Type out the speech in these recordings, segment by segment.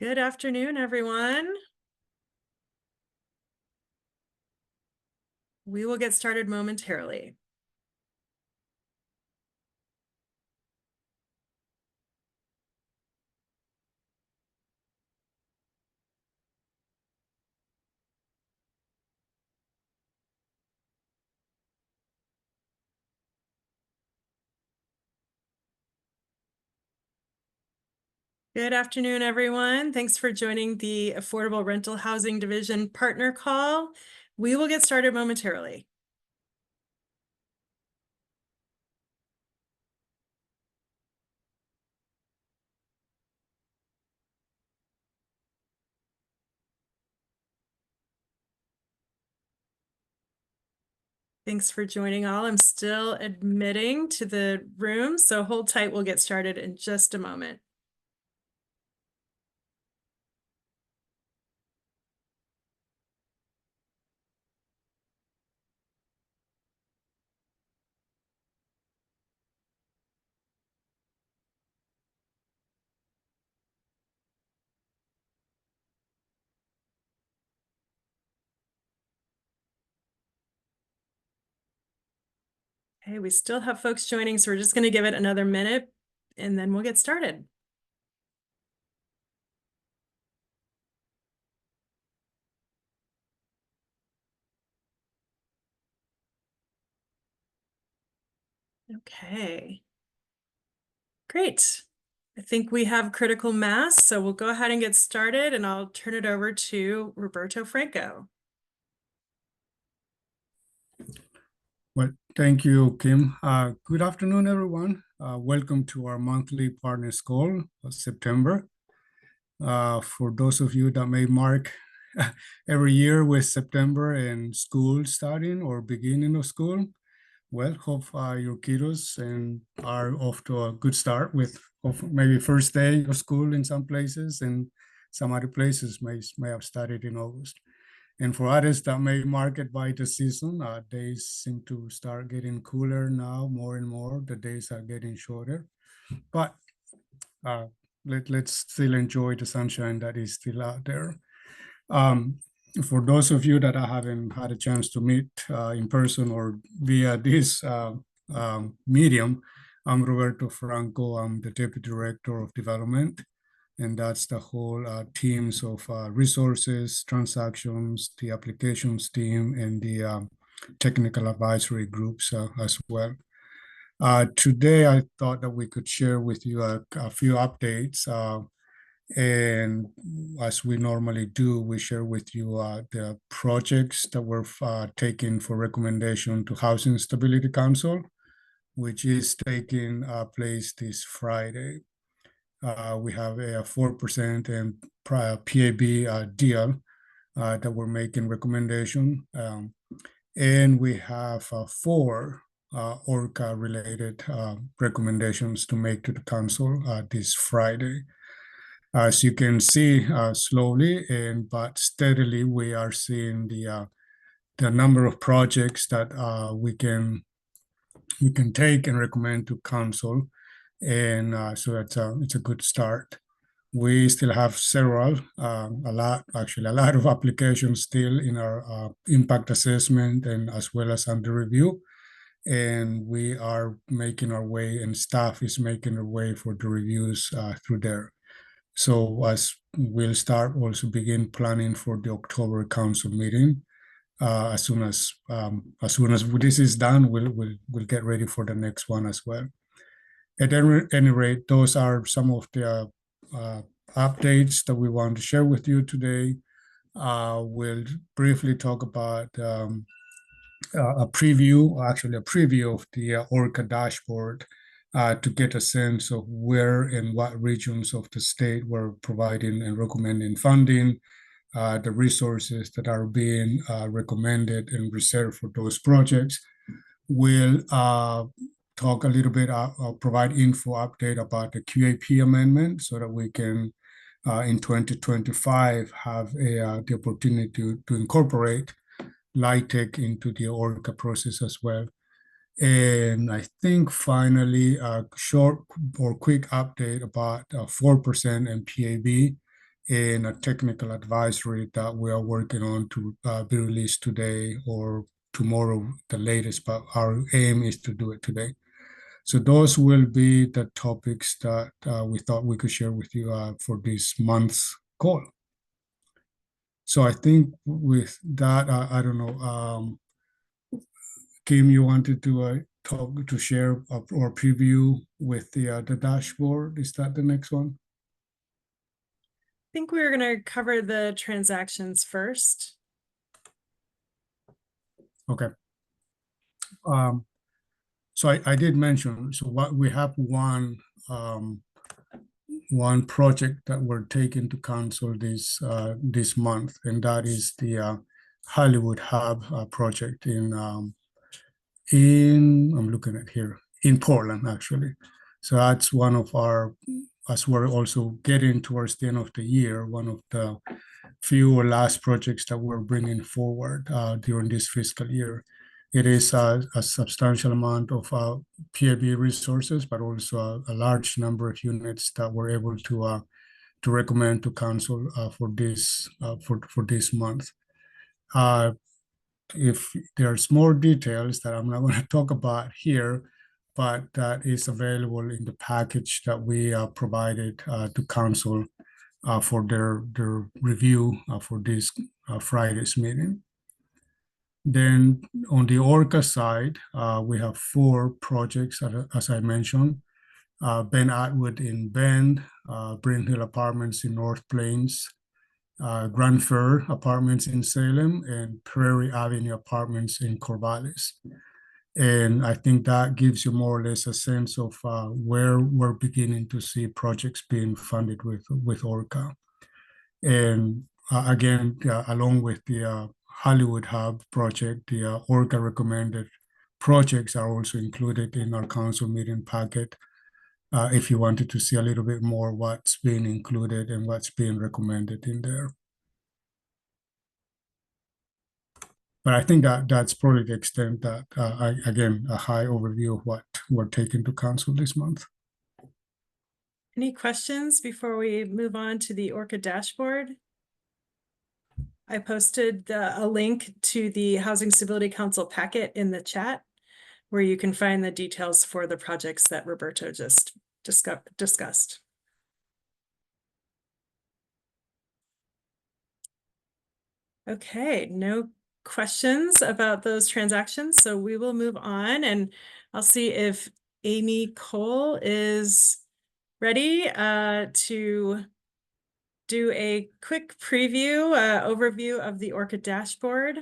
Good afternoon, everyone. We will get started momentarily. Good afternoon, everyone. Thanks for joining the Affordable Rental Housing Division Partner Call. We will get started momentarily. Thanks for joining all. I'm still admitting to the room, so hold tight. We'll get started in just a moment. Okay, we still have folks joining, so we're just going to give it another minute and then we'll get started. Okay, great. I think we have critical mass, so we'll go ahead and get started, and I'll turn it over to Roberto Franco. Well, thank you, Kim. Good afternoon, everyone. Welcome to our monthly partners call of September. For those of you that may mark every year with September and school starting or beginning of school, well, hope your kiddos and are off to a good start with maybe first day of school in some places, and some other places may have started in August. And for others that may mark it by the season, days seem to start getting cooler now, more and more. The days are getting shorter, but let's still enjoy the sunshine that is still out there. For those of you that I haven't had a chance to meet in person or via this medium, I'm Roberto Franco. I'm the Deputy Director of Development, and that's the whole teams of resources, transactions, the applications team, and the technical advisory groups as well. Today, I thought that we could share with you a few updates. And as we normally do, we share with you the projects that were taken for recommendation to Housing Stability Council, which is taking place this Friday. We have a 4% and PAB deal that we're making recommendation. And we have 4 ORCA-related recommendations to make to the council this Friday. As you can see, slowly but steadily, we are seeing the number of projects that we can take and recommend to council, and so it's a good start. We still have several, a lot of applications still in our impact assessment and as well as under review. And we are making our way, and staff is making their way for the reviews through there. So as we'll start also begin planning for the October council meeting. As soon as this is done, we'll get ready for the next one as well. At any rate, those are some of the updates that we want to share with you today. We'll briefly talk about a preview of the ORCA dashboard to get a sense of where and what regions of the state we're providing and recommending funding, the resources that are being recommended and reserved for those projects. We'll talk a little bit, provide info update about the QAP amendment so that we can, in 2025, have the opportunity to incorporate LIHTC into the ORCA process as well. And I think finally, a short or quick update about 4% and PAB and a technical advisory that we are working on to be released today or tomorrow, the latest, but our aim is to do it today. So those will be the topics that we thought we could share with you for this month's call. So I think with that, I don't know, Kim, you wanted to talk to share or preview with the dashboard. Is that the next one? I think we were going to cover the transactions first. Okay. So I did mention, so what we have one project that we're taking to council this month, and that is the Hollywood Hub project in I'm looking at here in Portland actually. So that's one of our, as we're also getting towards the end of the year, one of the few or last projects that we're bringing forward during this fiscal year. It is a substantial amount of PIB resources, but also a large number of units that we're able to recommend to council for this month. If there's more details that I'm not going to talk about here, but that is available in the package that we provided to council for their review for this Friday's meeting. Then on the Orca side, we have 4 projects, as I mentioned. Ben Atwood in Bend, Bryn Hill Apartments in North Plains, Grand Fair Apartments in Salem, and Prairie Avenue Apartments in Corvallis. And I think that gives you more or less a sense of where we're beginning to see projects being funded with Orca. And again, along with the Hollywood Hub project, the Orca recommended projects are also included in our council meeting packet. If you wanted to see a little bit more what's being included and what's being recommended in there. But I think that's probably the extent that, again, a high overview of what we're taking to council this month. Any questions before we move on to the Orca dashboard? I posted a link to the Housing Stability Council packet in the chat, where you can find the details for the projects that Roberto just discussed. Okay, no questions about those transactions, so we will move on, and I'll see if Amy Cole is ready to do a quick preview, overview of the Orca dashboard.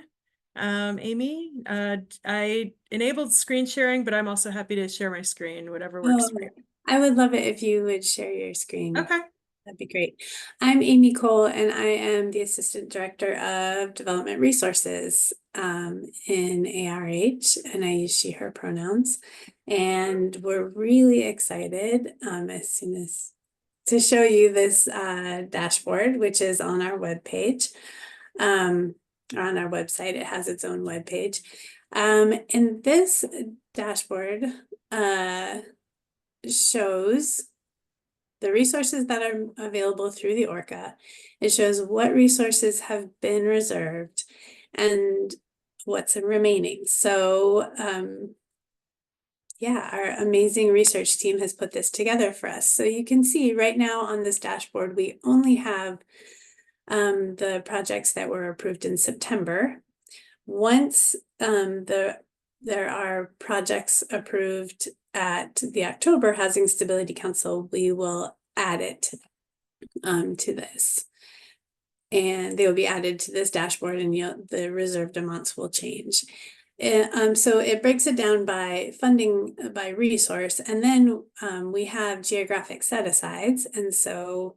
Amy, I enabled screen sharing, but I'm also happy to share my screen, whatever works for you. I would love it if you would share your screen. Okay. That'd be great. I'm Amy Cole, and I am the Assistant Director of Development Resources in ARH, and I use she, her pronouns. And we're really excited to show you this dashboard, which is on our webpage, on our website. It has its own webpage. And this dashboard shows the resources that are available through the Orca. It shows what resources have been reserved and what's remaining. So yeah, our amazing research team has put this together for us. So you can see right now on this dashboard, we only have the projects that were approved in September. Once there are projects approved at the October Housing Stability Council, we will add it to this. And they will be added to this dashboard, and the reserved amounts will change. So it breaks it down by funding by resource, and then we have geographic set-asides. And so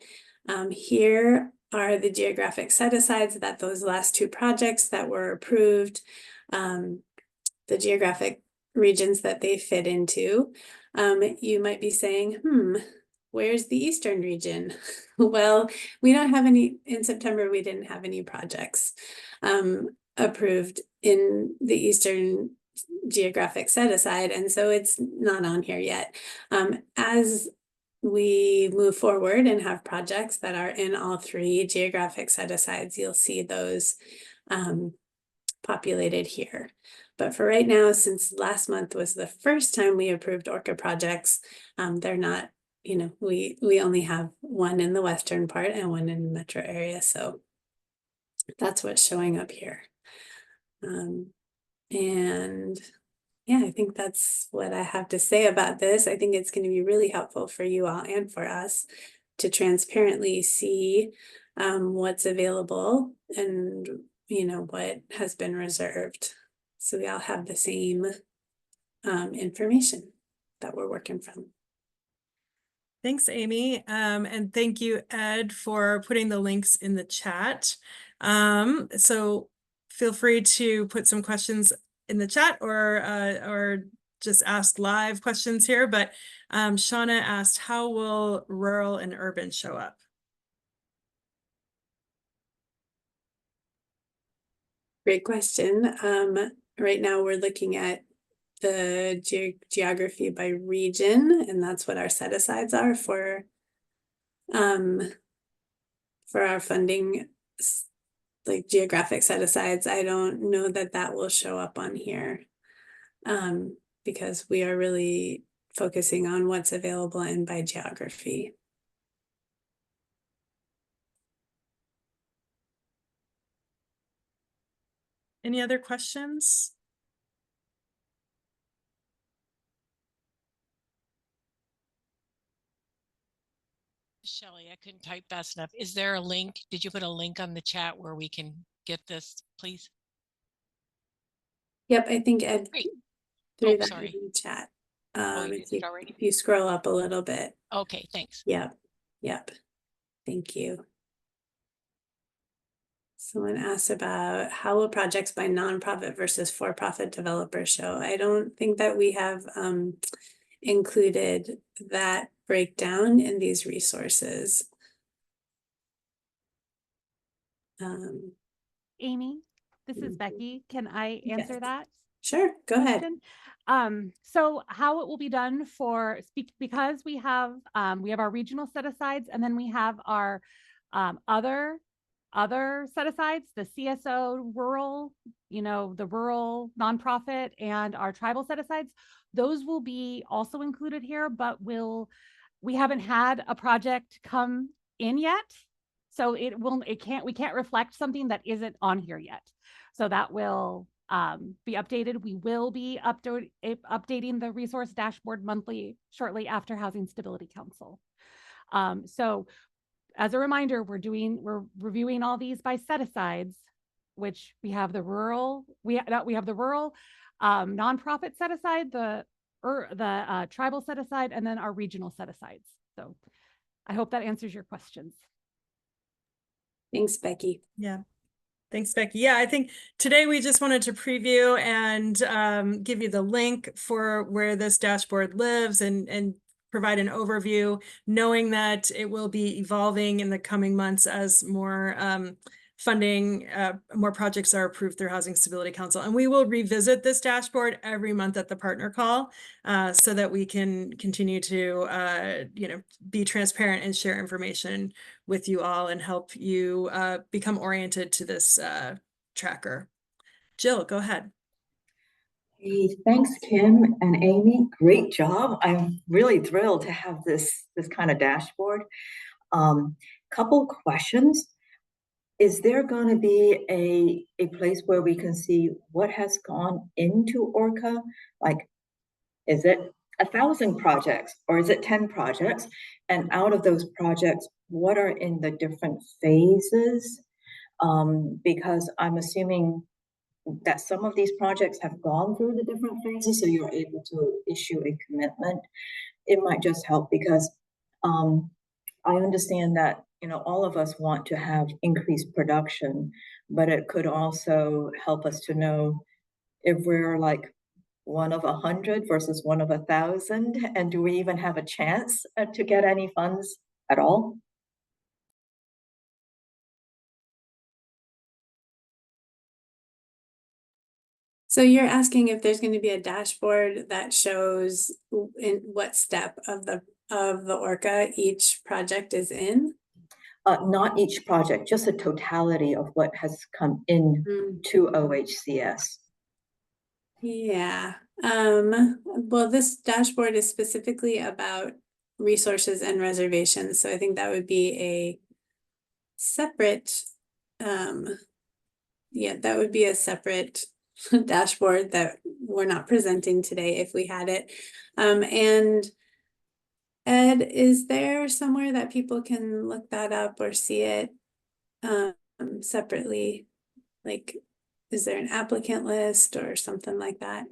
here are the geographic set-asides that those last 2 projects that were approved, the geographic regions that they fit into. You might be saying, where's the Eastern region? Well, we don't have any, in September, we didn't have any projects approved in the Eastern geographic set aside, and so it's not on here yet. As we move forward and have projects that are in all 3 geographic set-asides, you'll see those populated here. But for right now, since last month was the first time we approved ORCA projects, they're not, you know, we only have one in the western part and one in the metro area, so that's what's showing up here. And yeah, I think that's what I have to say about this. I think it's going to be really helpful for you all and for us to transparently see what's available and, you know, what has been reserved. So we all have the same information that we're working from. Thanks, Amy. And thank you, Ed, for putting the links in the chat. So feel free to put some questions in the chat or just ask live questions here. But Shauna asked, how will rural and urban show up? Great question. Right now we're looking at the geography by region, and that's what our set-asides are for our funding, like geographic set-asides. I don't know that that will show up on here because we are really focusing on what's available and by geography. Any other questions? Shelley, I couldn't type fast enough. Is there a link? Did you put a link on the chat where we can get this, please? Yep, I think Ed threw that sorry. in the chat. You did it already? If you scroll up a little bit. Okay, thanks. Yep. Thank you. Someone asked about how will projects by nonprofit versus for-profit developers show? I don't think that we have included that breakdown in these resources. Amy, this is Becky. Can I answer Yes. that? Sure, go ahead. So how it will be done for because we have our regional set-asides, and then we have our other set-asides, the CSO rural, you know, the rural nonprofit, and our tribal set-asides. Those will be also included here, but we haven't had a project come in yet. So we can't reflect something that isn't on here yet. So that will be updated. We will be updating the resource dashboard monthly shortly after Housing Stability Council. So as a reminder, we're reviewing all these by set-asides, which we have the rural, we have the rural nonprofit set-aside, the tribal set-aside, and then our regional set-asides. So I hope that answers your questions. Thanks, Becky. Yeah. Thanks, Becky. Yeah, I think today we just wanted to preview and give you the link for where this dashboard lives and provide an overview, knowing that it will be evolving in the coming months as more funding, more projects are approved through Housing Stability Council. And we will revisit this dashboard every month at the partner call so that we can continue to, be transparent and share information with you all and help you become oriented to this tracker. Jill, go ahead. Hey, thanks, Kim and Amy. Great job. I'm really thrilled to have this kind of dashboard. Couple questions. Is there going to be a place where we can see what has gone into ORCA? Like, is it 1,000 projects or is it 10 projects? And out of those projects, what are in the different phases? Because I'm assuming that some of these projects have gone through the different phases, so you're able to issue a commitment. It might just help because I understand that, all of us want to have increased production, but it could also help us to know if we're like one of 100 versus one of 1,000, and do we even have a chance to get any funds at all? So you're asking if there's going to be a dashboard that shows in what step of the of the Orca each project is in? Not each project, just the totality of what has come in to OHCS. Yeah. Well, this dashboard is specifically about resources and reservations, so I think that would be a separate, yeah, that would be a separate dashboard that we're not presenting today if we had it. And Ed, is there somewhere that people can look that up or see it separately? Like, is there an applicant list or something like that?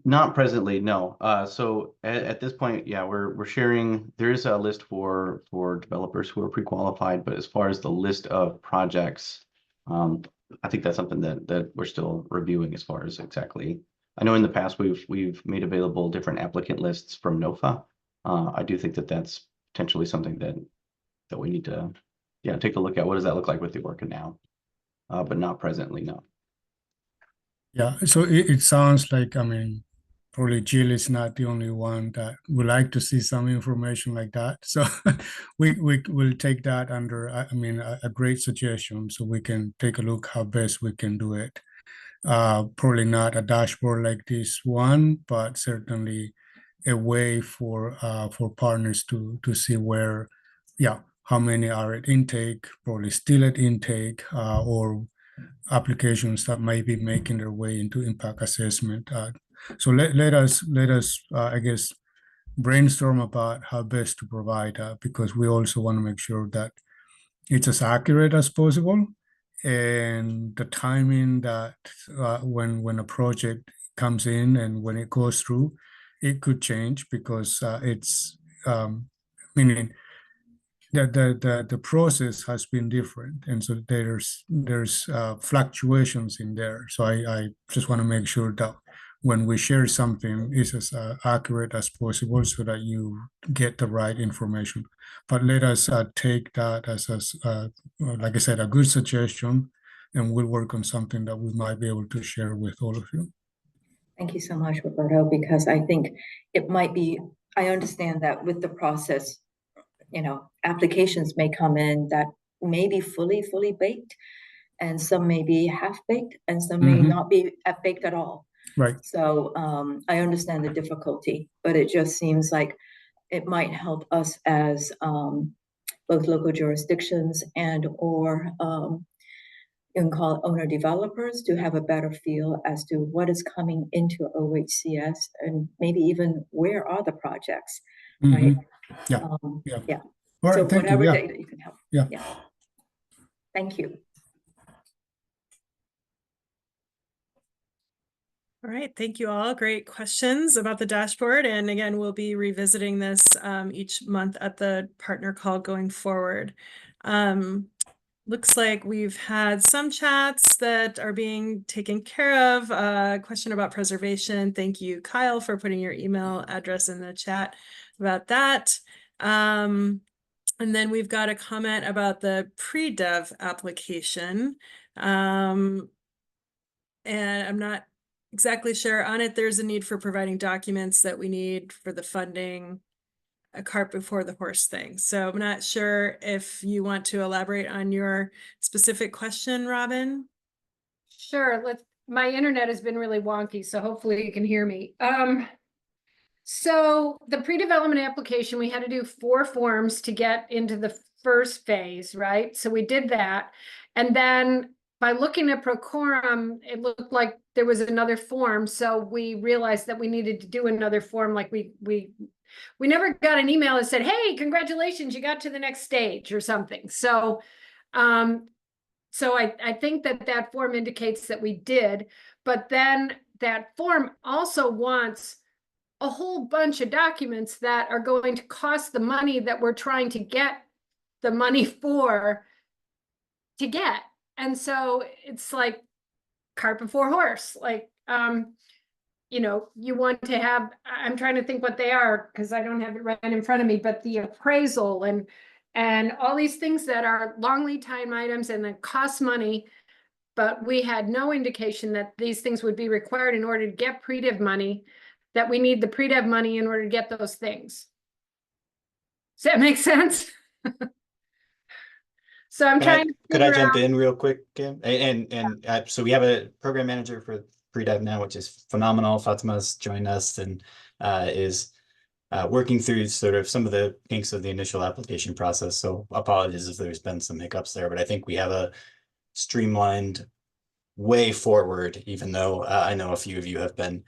Not presently, no. So at this point, yeah, we're sharing. There is a list for developers who are pre-qualified, but as far as the list of projects, I think that's something that we're still reviewing as far as exactly. I know in the past we've made available different applicant lists from NOFA. I do think that that's potentially something that we need to, yeah, take a look at. What does that look like with the Orca now? But not presently, no. Yeah, so it sounds like, I mean, probably Jill is not the only one that would like to see some information like that. So we will take that under, I mean, a great suggestion, so we can take a look how best we can do it. Probably not a dashboard like this one, but certainly a way for partners to see where, yeah, how many are at intake, probably still at intake, or applications that might be making their way into impact assessment. So let us I guess brainstorm about how best to provide that, because we also want to make sure that it's as accurate as possible, and the timing that when a project comes in and when it goes through, it could change because it's meaning the process has been different, and so there's fluctuations in there. So I just want to make sure that when we share something, it's as accurate as possible so that you get the right information. But let us take that as like I said, a good suggestion, and we'll work on something that we might be able to share with all of you. Thank you so much, Roberto, because I think it might be, I understand that with the process, applications may come in that may be fully baked, and some may be half baked, and some may not be baked at all. Right. So I understand the difficulty, but it just seems like it might help us as both local jurisdictions and or you can call it owner developers to have a better feel as to what is coming into OHCS and maybe even where are the projects, right? Yeah. Yeah. All right, So thank whatever you. data you can help. Yeah. Thank you. All right, thank you all. Great questions about the dashboard. And again, we'll be revisiting this each month at the partner call going forward. Looks like we've had some chats that are being taken care of. Question about preservation. Thank you, Kyle, for putting your email address in the chat about that. And then we've got a comment about the pre-dev application. And I'm not exactly sure on it. There's a need for providing documents that we need for the funding, a cart before the horse thing. So I'm not sure if you want to elaborate on your specific question, Robin. Sure. My internet has been really wonky, so hopefully you can hear me. So the pre-development application, we had to do 4 forms to get into the first phase, right? So we did that. And then by looking at Procorum, it looked like there was another form. So we realized that we needed to do another form. Like we never got an email that said, hey, congratulations, you got to the next stage or something. So I think that form indicates that we did, but then that form also wants a whole bunch of documents that are going to cost the money that we're trying to get the money for to get. And so it's like cart before horse, like, you want to have, I'm trying to think what they are because I don't have it right in front of me, but the appraisal and all these things that are long lead time items and that cost money, but we had no indication that these things would be required in order to get pre-div money. that we need the pre-dev money in order to get those things. Does that make sense? So I'm trying to Could I figure jump out. in real quick, Kim? So we have a program manager for pre-dev now, which is phenomenal. Fatima's joined us and is working through sort of some of the kinks of the initial application process. So apologies if there's been some hiccups there, but I think we have a streamlined way forward, even though I know a few of you have been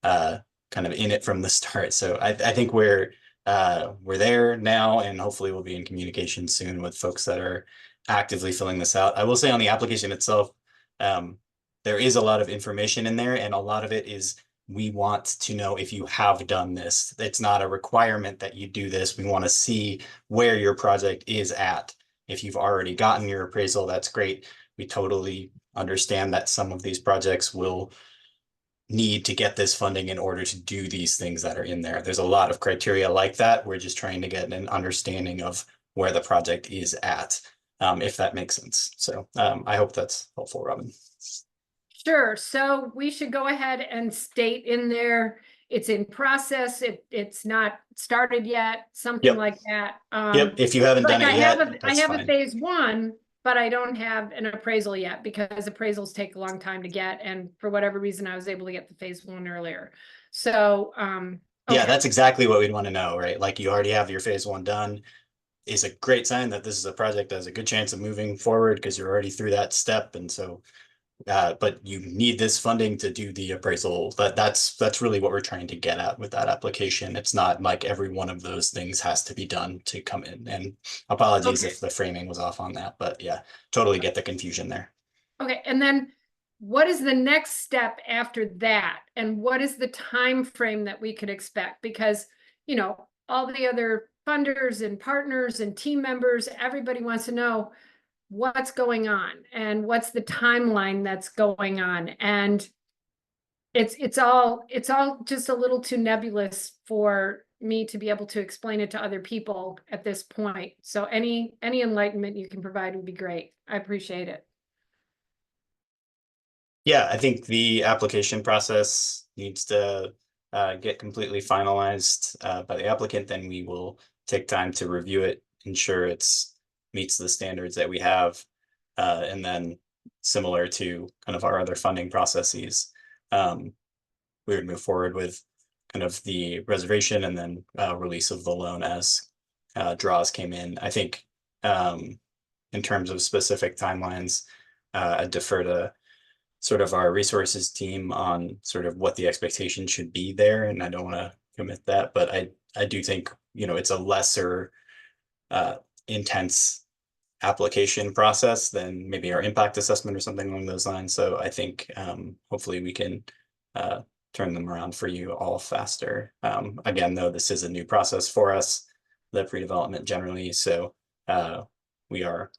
kind of in it from the start. So I think we're there now, and hopefully we'll be in communication soon with folks that are actively filling this out. I will say on the application itself, there is a lot of information in there, and a lot of it is we want to know if you have done this. It's not a requirement that you do this. We want to see where your project is at. If you've already gotten your appraisal, that's great. We totally understand that some of these projects will need to get this funding in order to do these things that are in there. There's a lot of criteria like that. We're just trying to get an understanding of where the project is at, if that makes sense. So I hope that's helpful, Robin. Sure. So we should go ahead and state in there, it's in process. It's not started yet, something Yep. like that. Yep. If you haven't Like done it yet, I have a fine. phase one, but I don't have an appraisal yet because appraisals take a long time to get. And for whatever reason, I was able to get the phase one earlier. So, Yeah, okay. that's exactly what we'd want to know, right? Like you already have your phase one done. Is a great sign that this is a project that has a good chance of moving forward because you're already through that step. And so, but you need this funding to do the appraisal. That's really what we're trying to get at with that application. It's not like every one of those things has to be done to come in. And apologies if the framing was off on that, but yeah, totally get the confusion there. Okay, and then what is the next step after that? And what is the time frame that we could expect? Because, you know, all the other funders and partners and team members, everybody wants to know what's going on and what's the timeline that's going on. And it's all just a little too nebulous for me to be able to explain it to other people at this point. So any enlightenment you can provide would be great. I appreciate it. Yeah, I think the application process needs to get completely finalized by the applicant. Then we will take time to review it, ensure it's meets the standards that we have. And then similar to kind of our other funding processes, we would move forward with kind of the reservation and then release of the loan as draws came in. I think in terms of specific timelines, I'd defer to sort of our resources team on sort of what the expectation should be there. And I don't want to commit that, but I do think, you know, it's a lesser intense application process than maybe our impact assessment or something along those lines. So I think hopefully we can turn them around for you all faster. Again, though, this is a new process for us, the pre-development generally. So we are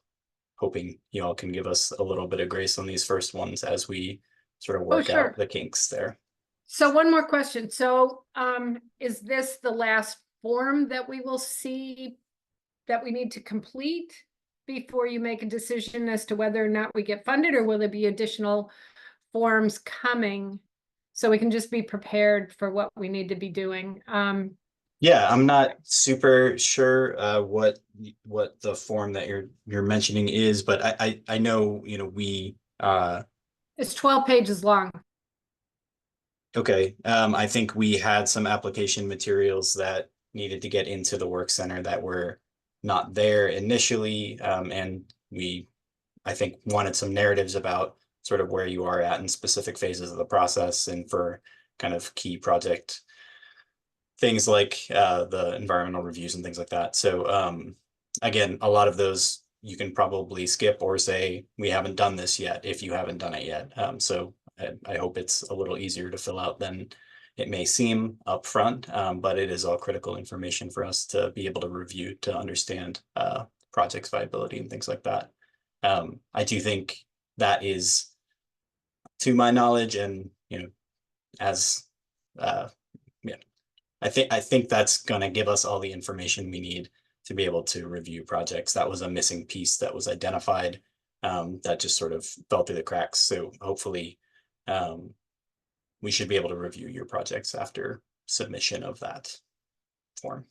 hoping you all can give us a little bit of grace on these first ones as we sort of work out the kinks there. So one more question. So is this the last form that we will see that we need to complete before you make a decision as to whether or not we get funded, or will there be additional forms coming so we can just be prepared for what we need to be doing? Yeah, I'm not super sure what the form that you're mentioning is, but I know, you know, we it's 12 pages long. Okay, I think we had some application materials that needed to get into the work center that were not there initially, and I think wanted some narratives about sort of where you are at in specific phases of the process and for kind of key project things like the environmental reviews and things like that. So again, a lot of those you can probably skip or say, we haven't done this yet if you haven't done it yet. So I hope it's a little easier to fill out than it may seem up front, but it is all critical information for us to be able to review to understand project's viability and things like that. I do think that is, to my knowledge, and you know, as yeah, I think that's going to give us all the information we need to be able to review projects. That was a missing piece that was identified that just sort of fell through the cracks. So hopefully we should be able to review your projects after submission of that form.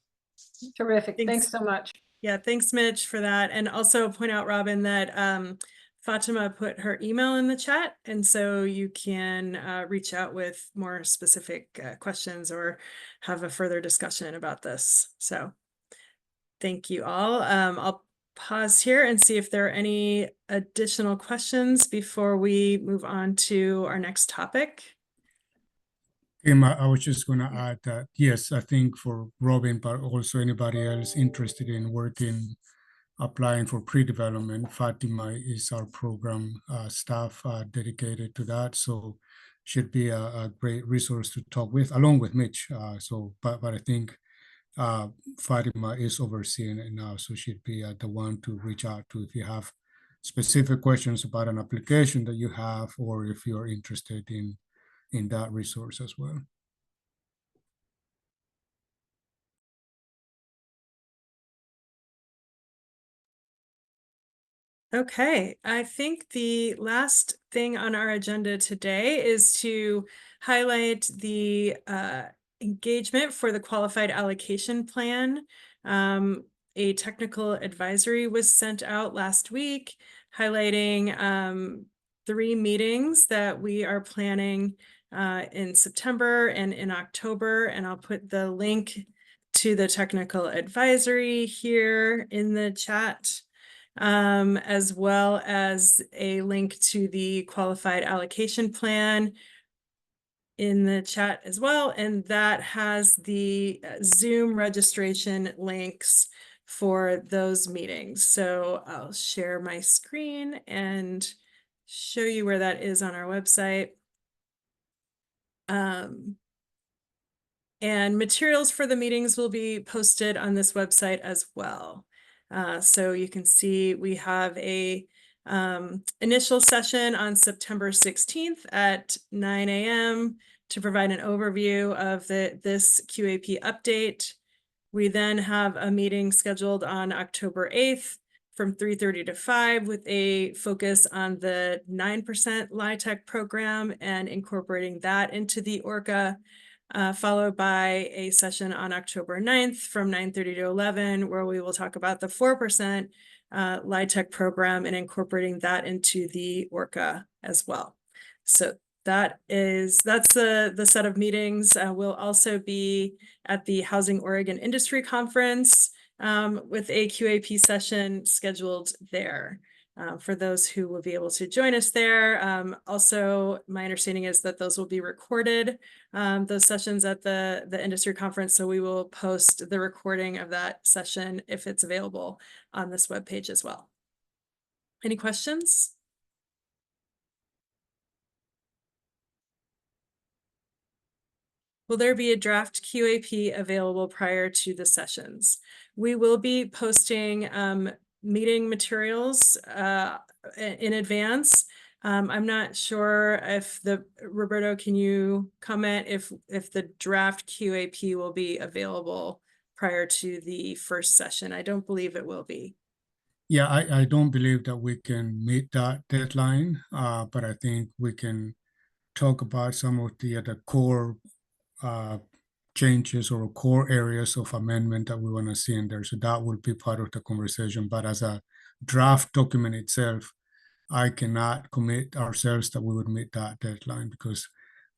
Terrific. Thanks. Thanks so much. Yeah, thanks, Mitch, for that. And also point out, Robin, that Fatima put her email in the chat, and so you can reach out with more specific questions or have a further discussion about this. So thank you all. I'll pause here and see if there are any additional questions before we move on to our next topic. Kim, I was just going to add that, yes, I think for Robin, but also anybody else interested in working, applying for pre-development, Fatima is our program staff dedicated to that. So should be a great resource to talk with, along with Mitch. But I think Fatima is overseeing it now, so she'd be the one to reach out to if you have specific questions about an application that you have, or if you're interested in that resource as well. Okay, I think the last thing on our agenda today is to highlight the engagement for the qualified allocation plan. A technical advisory was sent out last week highlighting 3 meetings that we are planning in September and in October, and I'll put the link to the technical advisory here in the chat, as well as a link to the qualified allocation plan in the chat as well. And that has the Zoom registration links for those meetings. So I'll share my screen and show you where that is on our website. And materials for the meetings will be posted on this website as well. So you can see we have a initial session on September 16th at 9 a.m. to provide an overview of this QAP update. We then have a meeting scheduled on October 8th from 3:30 to 5 with a focus on the 9% LIHTC program and incorporating that into the ORCA. Followed by a session on October 9th from 9:30 to 11, where we will talk about the 4% LIHTC program and incorporating that into the ORCA as well. So that's the set of meetings. We'll also be at the Housing Oregon Industry Conference with a QAP session scheduled there. For those who will be able to join us there. Also, my understanding is that those will be recorded, those sessions at the industry conference. So we will post the recording of that session if it's available on this webpage as well. Any questions? Will there be a draft QAP available prior to the sessions? We will be posting meeting materials in advance. I'm not sure if Roberto, can you comment if the draft QAP will be available prior to the first session? I don't believe it will be. Yeah, I don't believe that we can meet that deadline, but I think we can talk about some of the core changes or core areas of amendment that we want to see in there. So that will be part of the conversation. But as a draft document itself, I cannot commit ourselves that we would meet that deadline, because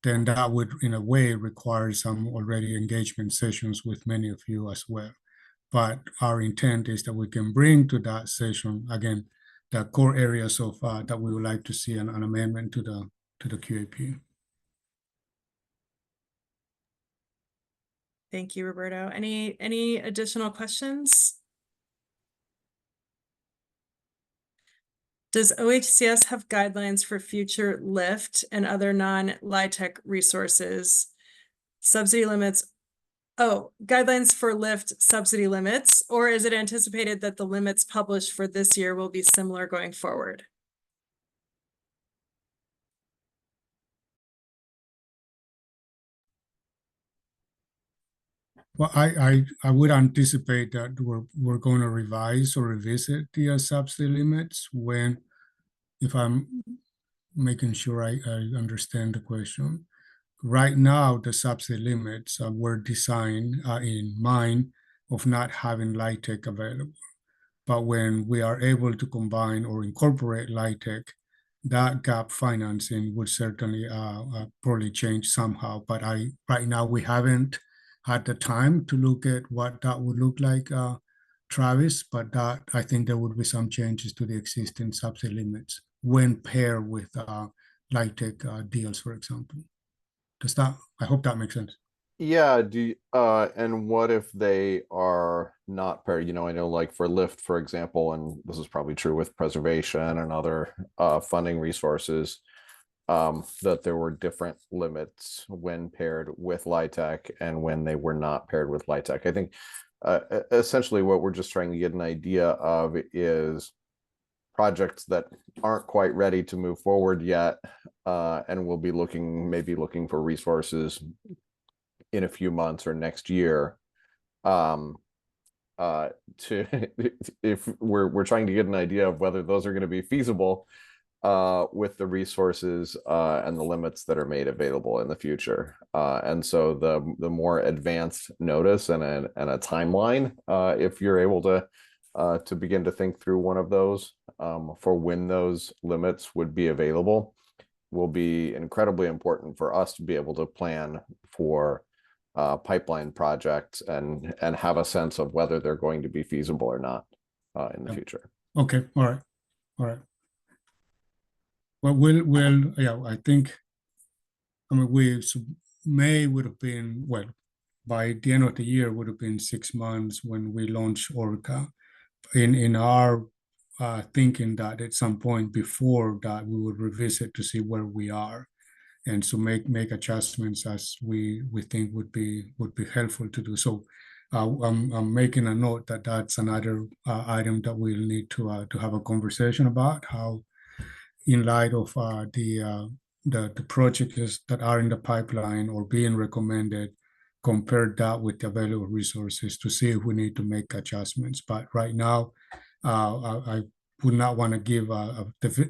then that would, in a way, require some already engagement sessions with many of you as well. But our intent is that we can bring to that session, again, the core areas of that we would like to see an amendment to the QAP. Thank you, Roberto. Any additional questions? Does OHCS have guidelines for future LIFT and other non-LIHTC resources, subsidy limits? Oh, guidelines for LIFT subsidy limits, or is it anticipated that the limits published for this year will be similar going forward? Well, I would anticipate that we're going to revise or revisit the subsidy limits when, if I'm making sure I understand the question, right now, the subsidy limits were designed in mind of not having LIHTC available. But when we are able to combine or incorporate LIHTC, that gap financing would certainly probably change somehow. But right now we haven't had the time to look at what that would look like, Travis. But that I think there would be some changes to the existing subsidy limits when paired with LIHTC deals, for example. I hope that makes sense. Yeah, and what if they are not paired? I know like for lift, for example, and this is probably true with preservation and other funding resources, that there were different limits when paired with LIHTC and when they were not paired with LIHTC. I think essentially what we're just trying to get an idea of is projects that aren't quite ready to move forward yet, and we'll be maybe looking for resources in a few months or next year, to if we're trying to get an idea of whether those are going to be feasible with the resources and the limits that are made available in the future. And so the more advanced notice and a timeline, if you're able to begin to think through one of those for when those limits would be available, will be incredibly important for us to be able to plan for pipeline projects and have a sense of whether they're going to be feasible or not in the future. Okay, all right. Well, yeah, I think, May would have been, well, by the end of the year would have been 6 months when we launched Orca. In our thinking that at some point before that we would revisit to see where we are, and so make adjustments as we think would be helpful to do. So I'm making a note that that's another item that we'll need to have a conversation about, how in light of the projects that are in the pipeline or being recommended, compare that with the available resources to see if we need to make adjustments. But right now, I would not want to give a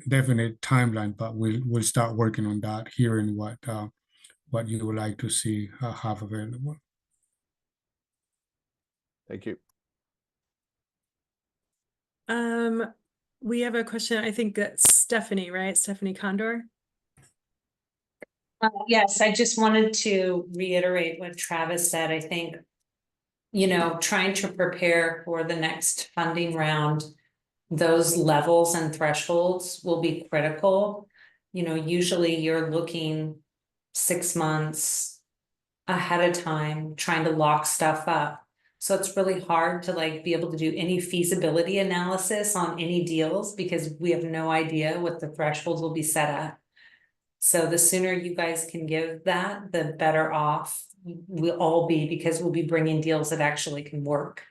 definite timeline, but we'll start working on that, hearing what you would like to see have available. Thank you. We have a question, I think that's Stephanie, right? Stephanie Condor. Yes, I just wanted to reiterate what Travis said. I think, trying to prepare for the next funding round, those levels and thresholds will be critical. Usually you're looking 6 months ahead of time, trying to lock stuff up. So it's really hard to be able to do any feasibility analysis on any deals because we have no idea what the thresholds will be set at. So the sooner you guys can give that, the better off we'll all be, because we'll be bringing deals that actually can work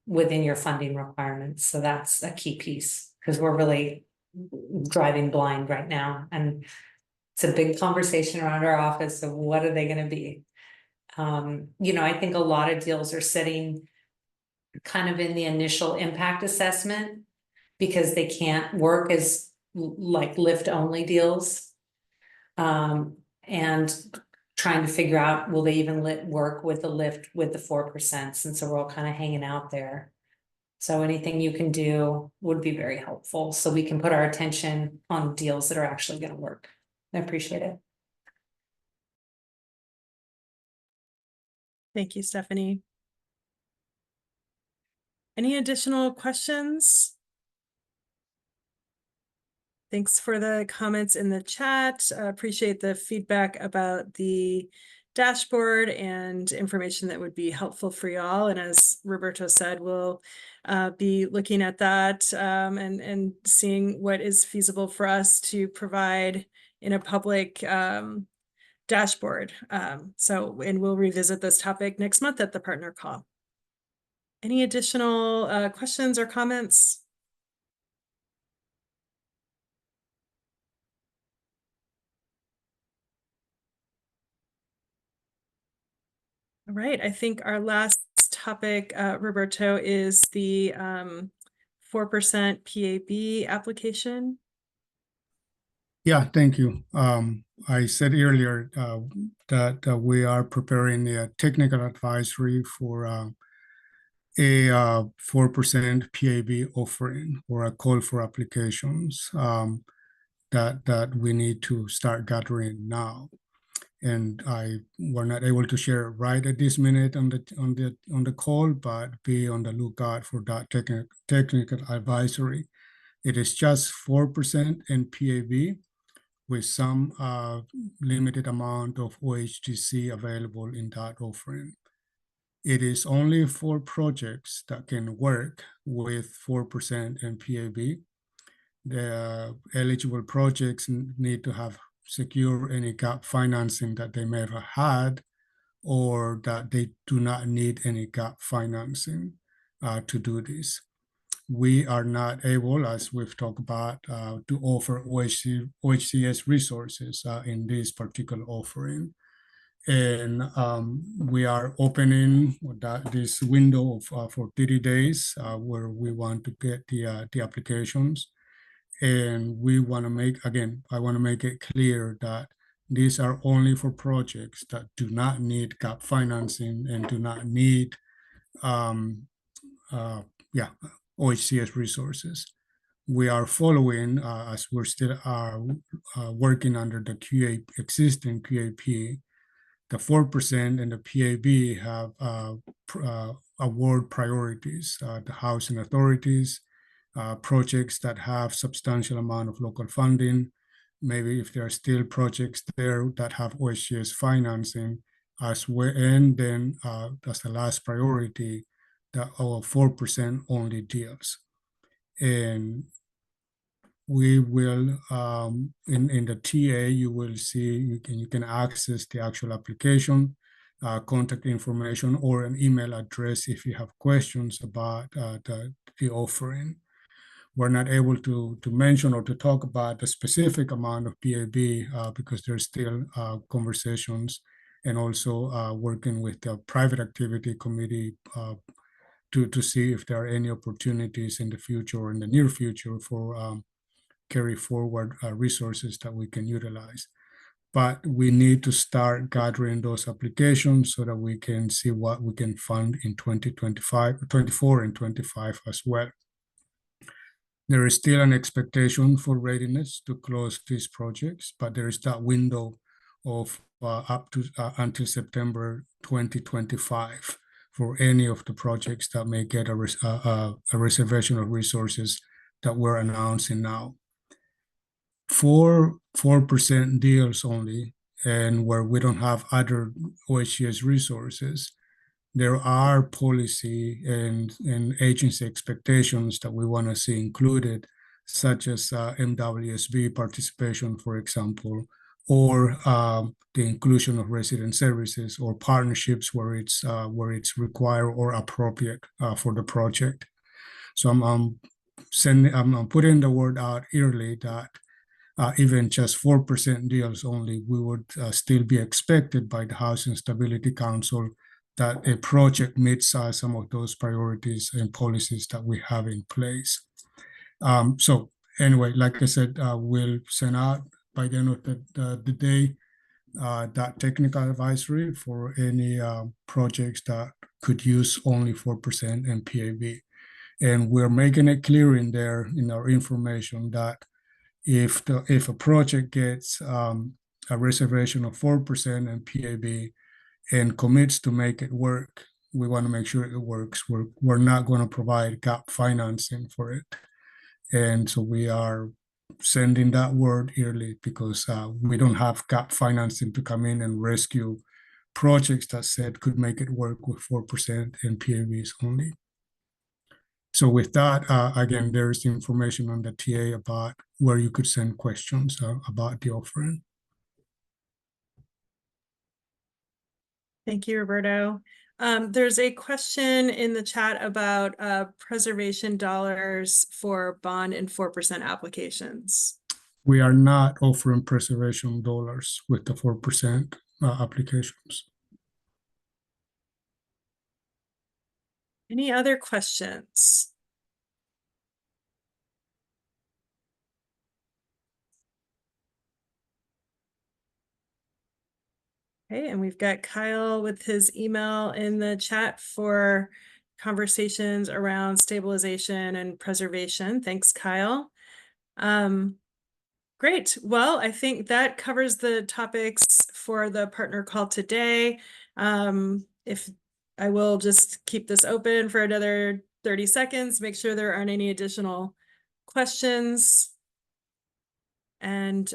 within your funding requirements. So that's a key piece, because we're really driving blind right now. And it's a big conversation around our office of what are they going to be. I think a lot of deals are sitting kind of in the initial impact assessment because they can't work as lift only deals. And trying to figure out, will they even work with the lift with the 4%, since we're all kind of hanging out there. So anything you can do would be very helpful, so we can put our attention on deals that are actually going to work. I appreciate it. Thank you, Stephanie. Any additional questions? Thanks for the comments in the chat. Appreciate the feedback about the dashboard and information that would be helpful for y'all. And as Roberto said, we'll be looking at that and seeing what is feasible for us to provide in a public dashboard. And we'll revisit this topic next month at the partner call. Any additional questions or comments? All right, I think our last topic, Roberto, is the 4% PAB application. Yeah, thank you. I said earlier that we are preparing a technical advisory for a 4% PAB offering or a call for applications that we need to start gathering now. And I were not able to share it right at this minute on the call, but be on the lookout for that technical advisory. It is just 4% in PAB with some limited amount of OHTC available in that offering. It is only for projects that can work with 4% in PAB. The eligible projects need to have secure any gap financing that they may have had, or that they do not need any gap financing to do this. We are not able, as we've talked about, to offer OHCS resources in this particular offering. And we are opening this window for 30 days where we want to get the applications. And we want to make, again, I want to make it clear that these are only for projects that do not need gap financing and do not need OHCS resources. We are following, as we're still working under the existing QAP, the 4% and the PAB have award priorities. The housing authorities, projects that have substantial amount of local funding, maybe if there are still projects there that have OHCS financing as well, and then as the last priority, our 4% only deals. And we will, in the TA, you will see, you can access the actual application, contact information, or an email address if you have questions about the offering. We're not able to mention or to talk about the specific amount of PAB because there's still conversations, and also working with the private activity committee to see if there are any opportunities in the future or in the near future for carry forward resources that we can utilize. But we need to start gathering those applications so that we can see what we can fund in 2025, 24 and 25 as well. There is still an expectation for readiness to close these projects, but there is that window of up to until September 2025 for any of the projects that may get a reservation of resources that we're announcing now. For 4% deals only, and where we don't have other OHCS resources, there are policy and agency expectations that we want to see included, such as MWSB participation, for example, or the inclusion of resident services or partnerships where it's required or appropriate for the project. So I'm putting the word out early that even just 4% deals only, we would still be expected by the Housing Stability Council that a project meets some of those priorities and policies that we have in place. So anyway, like I said, we'll send out by the end of the day that technical advisory for any projects that could use only 4% and PAB. And we're making it clear in there in our information that if a project gets a reservation of 4% and PAB and commits to make it work, we want to make sure it works. We're not going to provide gap financing for it. And so we are sending that word early because we don't have gap financing to come in and rescue projects that said could make it work with 4% and PABs only. So with that, again, there's information on the TA about where you could send questions about the offering. Thank you, Roberto. There's a question in the chat about preservation dollars for bond and 4% applications. We are not offering preservation dollars with the 4% applications. Any other questions? Okay, and we've got Kyle with his email in the chat for conversations around stabilization and preservation. Thanks, Kyle. Great. Well, I think that covers the topics for the partner call today. If I will just keep this open for another 30 seconds, make sure there aren't any additional questions. And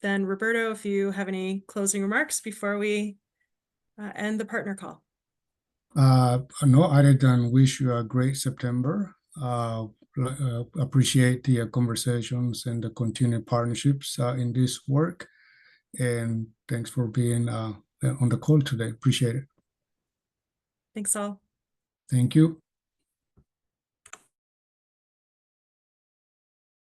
then Roberto, if you have any closing remarks before we end the partner call. No, other than wish you a great September. Appreciate the conversations and the continued partnerships in this work. And thanks for being on the call today. Appreciate it. Thanks all. Thank you.